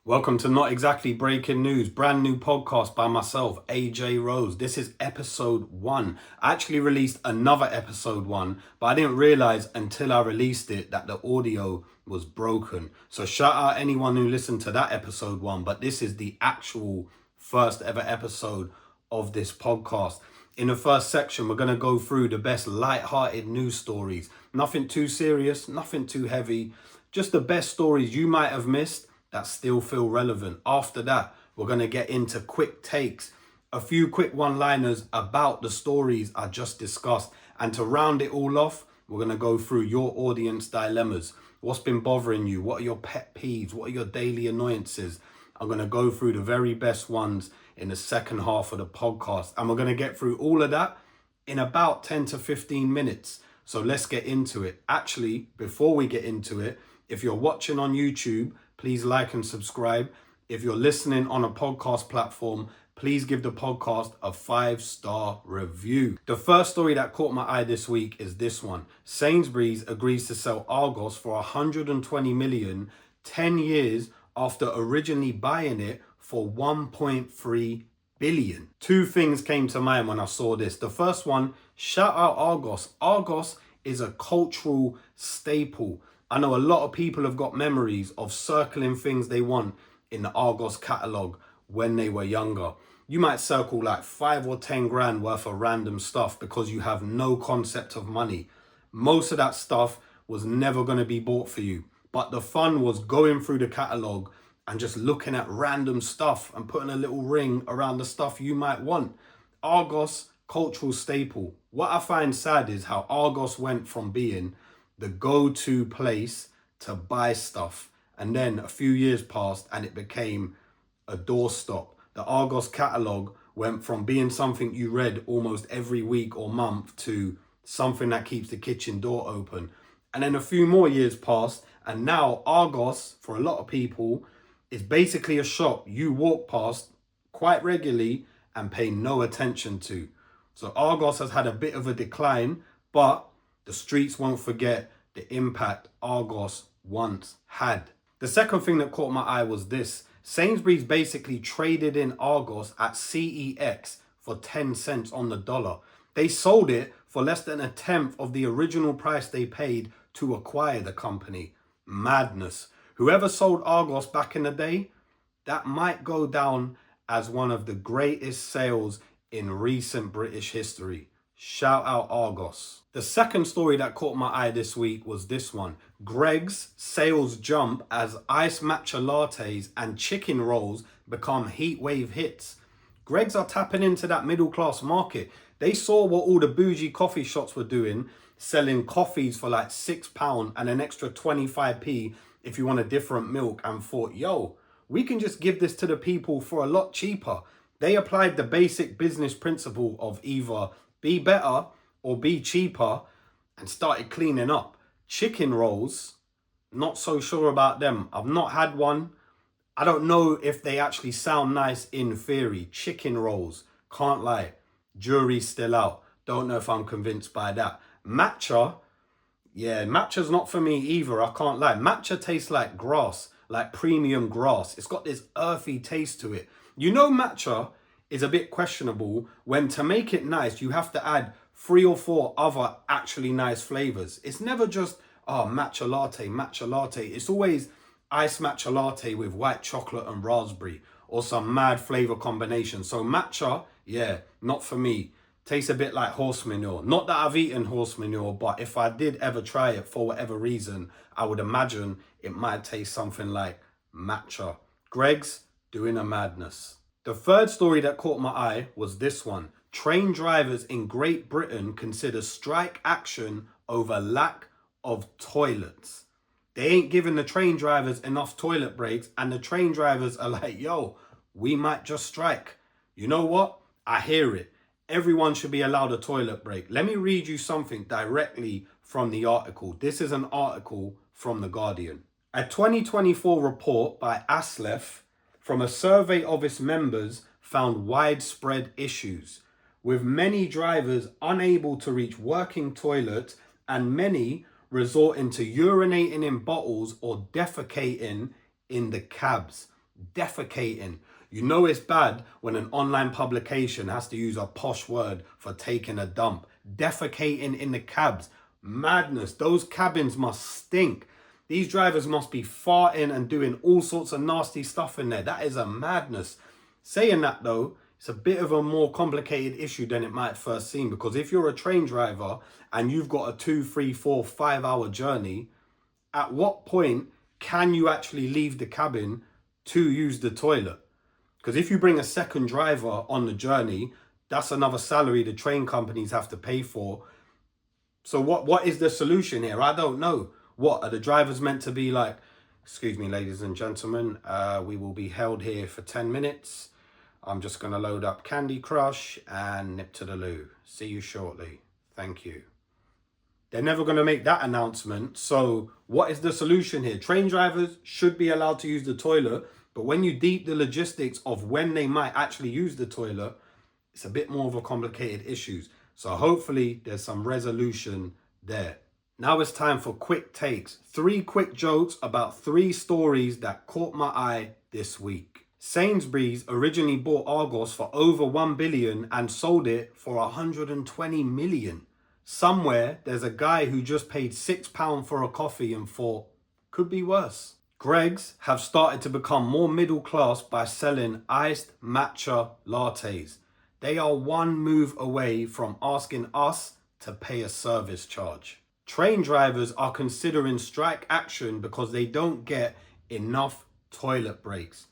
Welcome to Not Exactly Breaking News, brand new podcast by myself, AJ Rose. This is episode 1. I actually released another episode 1, but I didn't realize until I released it that the audio was broken. So shout out anyone who listened to that episode 1, but this is the actual first ever episode of this podcast. In the first section, we're going to go through the best light-hearted news stories. Nothing too serious, nothing too heavy, just the best stories you might have missed that still feel relevant. After that, we're going to get into quick takes, a few quick one-liners about the stories I just discussed. And to round it all off, we're going to go through your audience dilemmas. What's been bothering you? What are your pet peeves? What are your daily annoyances? I'm going to go through the very best ones in the second half of the podcast. And we're going to get through all of that in about 10 to 15 minutes. So let's get into it. Actually, before we get into it, if you're watching on YouTube, please like and subscribe. If you're listening on a podcast platform, please give the podcast a 5-star review. The first story that caught my eye this week is this one. Sainsbury's agrees to sell Argos for 120 million 10 years after originally buying it for 1.3 billion. Two things came to mind when I saw this. The first one, shout out Argos. Argos is a cultural staple. I know a lot of people have got memories of circling things they want in the Argos catalogue when they were younger. You might circle like 5 or 10 grand worth of random stuff because you have no concept of money. Most of that stuff was never going to be bought for you. But the fun was going through the catalogue and just looking at random stuff and putting a little ring around the stuff you might want. Argos, cultural staple. What I find sad is how Argos went from being the go-to place to buy stuff, and then a few years passed and it became a doorstop. The Argos catalogue went from being something you read almost every week or month to something that keeps the kitchen door open. And then a few more years passed, and now Argos, for a lot of people, is basically a shop you walk past quite regularly and pay no attention to. So Argos has had a bit of a decline, but the streets won't forget the impact Argos once had. The second thing that caught my eye was this. Sainsbury's basically traded in Argos at CEX for 10 cents on the dollar. They sold it for less than a tenth of the original price they paid to acquire the company. Madness. Whoever sold Argos back in the day, that might go down as one of the greatest sales in recent British history. Shout out Argos. The second story that caught my eye this week was this one. Greggs sales jump as iced matcha lattes and chicken rolls become heatwave hits. Greggs are tapping into that middle class market. They saw what all the bougie coffee shops were doing, selling coffees for like £6 and an extra 25p if you want a different milk, and thought, yo, we can just give this to the people for a lot cheaper. They applied the basic business principle of either be better or be cheaper and started cleaning up. Chicken rolls, not so sure about them. I've not had one. I don't know if they actually sound nice in theory. Chicken rolls, can't lie. Jury's still out. Don't know if I'm convinced by that. Matcha, yeah, matcha's not for me either. I can't lie. Matcha tastes like grass, like premium grass. It's got this earthy taste to it. You know, matcha is a bit questionable when, to make it nice, you have to add 3 or 4 other actually nice flavors. It's never just, matcha latte, matcha latte. It's always iced matcha latte with white chocolate and raspberry or some mad flavor combination. So matcha, yeah, not for me. Tastes a bit like horse manure. Not that I've eaten horse manure, but if I did ever try it for whatever reason, I would imagine it might taste something like matcha. Greggs, doing a madness. The third story that caught my eye was this one. Train drivers in Great Britain consider strike action over lack of toilets. They ain't giving the train drivers enough toilet breaks, and the train drivers are like, yo, we might just strike. You know what? I hear it. Everyone should be allowed a toilet break. Let me read you something directly from the article. This is an article from The Guardian. A 2024 report by ASLEF from a survey of its members found widespread issues, with many drivers unable to reach working toilets and many resorting to urinating in bottles or defecating in the cabs. Defecating. You know it's bad when an online publication has to use a posh word for taking a dump. Defecating in the cabs. Madness. Those cabins must stink. These drivers must be farting and doing all sorts of nasty stuff in there. That is a madness. Saying that though, it's a bit of a more complicated issue than it might first seem, because if you're a train driver and you've got a 2, 3, 4, 5 hour journey, at what point can you actually leave the cabin to use the toilet? Because if you bring a second driver on the journey, that's another salary the train companies have to pay for. So what is the solution here? I don't know. What are the drivers meant to be like? Excuse me, ladies and gentlemen, we will be held here for 10 minutes. I'm just going to load up Candy Crush and nip to the loo. See you shortly. Thank you. They're never going to make that announcement. So what is the solution here? Train drivers should be allowed to use the toilet, but when you deep the logistics of when they might actually use the toilet, it's a bit more of a complicated issue. So hopefully there's some resolution there. Now it's time for quick takes. 3 quick jokes about 3 stories that caught my eye this week. Sainsbury's originally bought Argos for over 1 billion and sold it for 120 million. Somewhere there's a guy who just paid £6 for a coffee and thought, could be worse. Greggs have started to become more middle class by selling iced matcha lattes. They are one move away from asking us to pay a service charge. Train drivers are considering strike action because they don't get enough toilet breaks.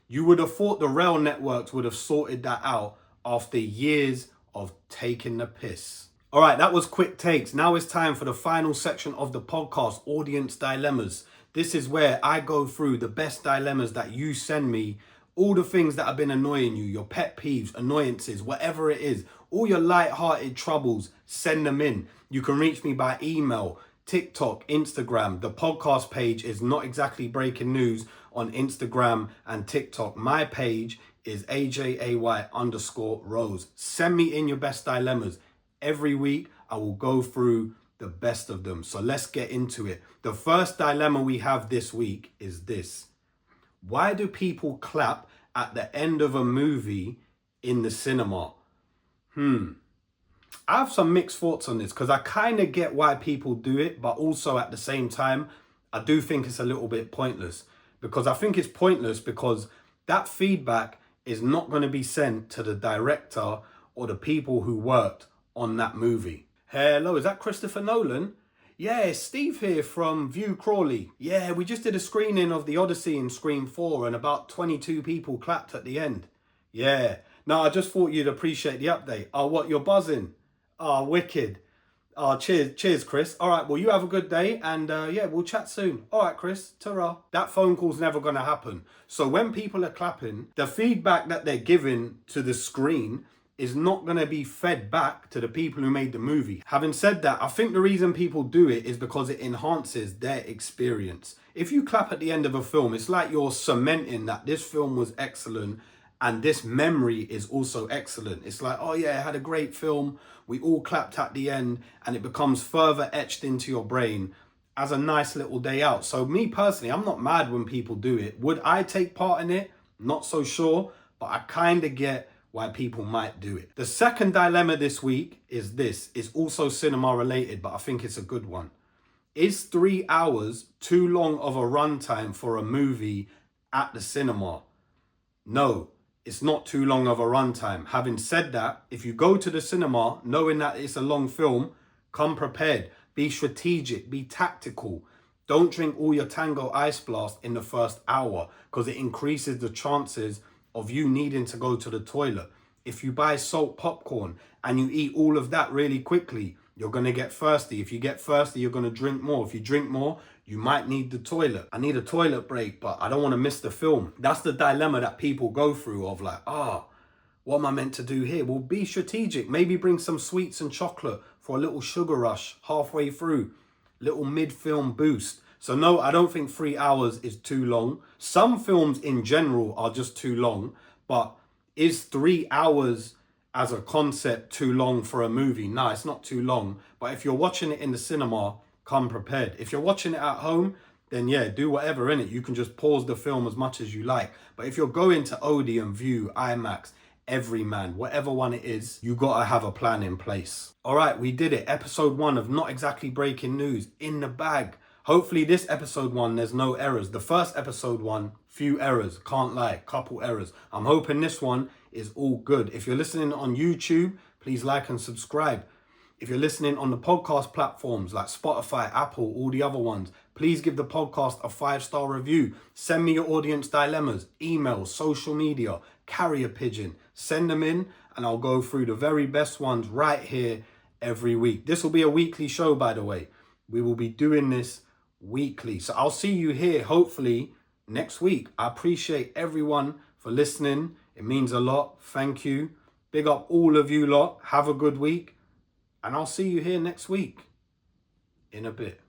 You would have thought the rail networks would have sorted that out after years of taking the piss. All right, that was quick takes. Now it's time for the final section of the podcast, Audience Dilemmas. This is where I go through the best dilemmas that you send me, all the things that have been annoying you, your pet peeves, annoyances, whatever it is, all your light-hearted troubles, send them in. You can reach me by email, TikTok, Instagram. The podcast page is Not Exactly Breaking News on Instagram and TikTok. My page is AJAY_Rose. Send me in your best dilemmas. Every week, I will go through the best of them. So let's get into it. The first dilemma we have this week is this. Why do people clap at the end of a movie in the cinema? I have some mixed thoughts on this because I kind of get why people do it, but also at the same time, I do think it's a little bit pointless. Because I think it's pointless because that feedback is not going to be sent to the director or the people who worked on that movie. Hello, is that Christopher Nolan? Yeah, it's Steve here from View Crawley. Yeah, we just did a screening of The Odyssey in Scream 4 and about 22 people clapped at the end. Yeah, no, I just thought you'd appreciate the update. Oh, what, you're buzzing? Oh, wicked. Oh, cheers, Chris. All right, well, you have a good day and yeah, we'll chat soon. All right, Chris, ta-ra. That phone call's never going to happen. So when people are clapping, the feedback that they're giving to the screen is not going to be fed back to the people who made the movie. Having said that, I think the reason people do it is because it enhances their experience. If you clap at the end of a film, it's like you're cementing that this film was excellent and this memory is also excellent. It's like, oh yeah, I had a great film. We all clapped at the end and it becomes further etched into your brain as a nice little day out. So me personally, I'm not mad when people do it. Would I take part in it? Not so sure, but I kind of get why people might do it. The second dilemma this week is this. It's also cinema related, but I think it's a good one. Is 3 hours too long of a runtime for a movie at the cinema? No, it's not too long of a runtime. Having said that, if you go to the cinema knowing that it's a long film, come prepared. Be strategic, be tactical. Don't drink all your Tango Ice Blast in the first hour because it increases the chances of you needing to go to the toilet. If you buy salt popcorn and you eat all of that really quickly, you're going to get thirsty. If you get thirsty, you're going to drink more. If you drink more, you might need the toilet. I need a toilet break, but I don't want to miss the film. That's the dilemma that people go through of like, what am I meant to do here? Well, be strategic. Maybe bring some sweets and chocolate for a little sugar rush halfway through. Little mid-film boost. So no, I don't think 3 hours is too long. Some films in general are just too long, but is 3 hours as a concept too long for a movie? No, it's not too long. But if you're watching it in the cinema, come prepared. If you're watching it at home, then yeah, do whatever in it. You can just pause the film as much as you like. But if you're going to Odeon, View, IMAX, Everyman, whatever one it is, you gotta have a plan in place. All right, we did it. Episode 1 of Not Exactly Breaking News in the bag. Hopefully this episode 1, there's no errors. The first episode 1, few errors, can't lie, couple errors. I'm hoping this one is all good. If you're listening on YouTube, please like and subscribe. If you're listening on the podcast platforms like Spotify, Apple, all the other ones, please give the podcast a 5-star review. Send me your audience dilemmas, emails, social media, carrier pigeon. Send them in and I'll go through the very best ones right here every week. This will be a weekly show, by the way. We will be doing this weekly. So I'll see you here hopefully next week. I appreciate everyone for listening. It means a lot. Thank you. Big up all of you lot. Have a good week. And I'll see you here next week in a bit.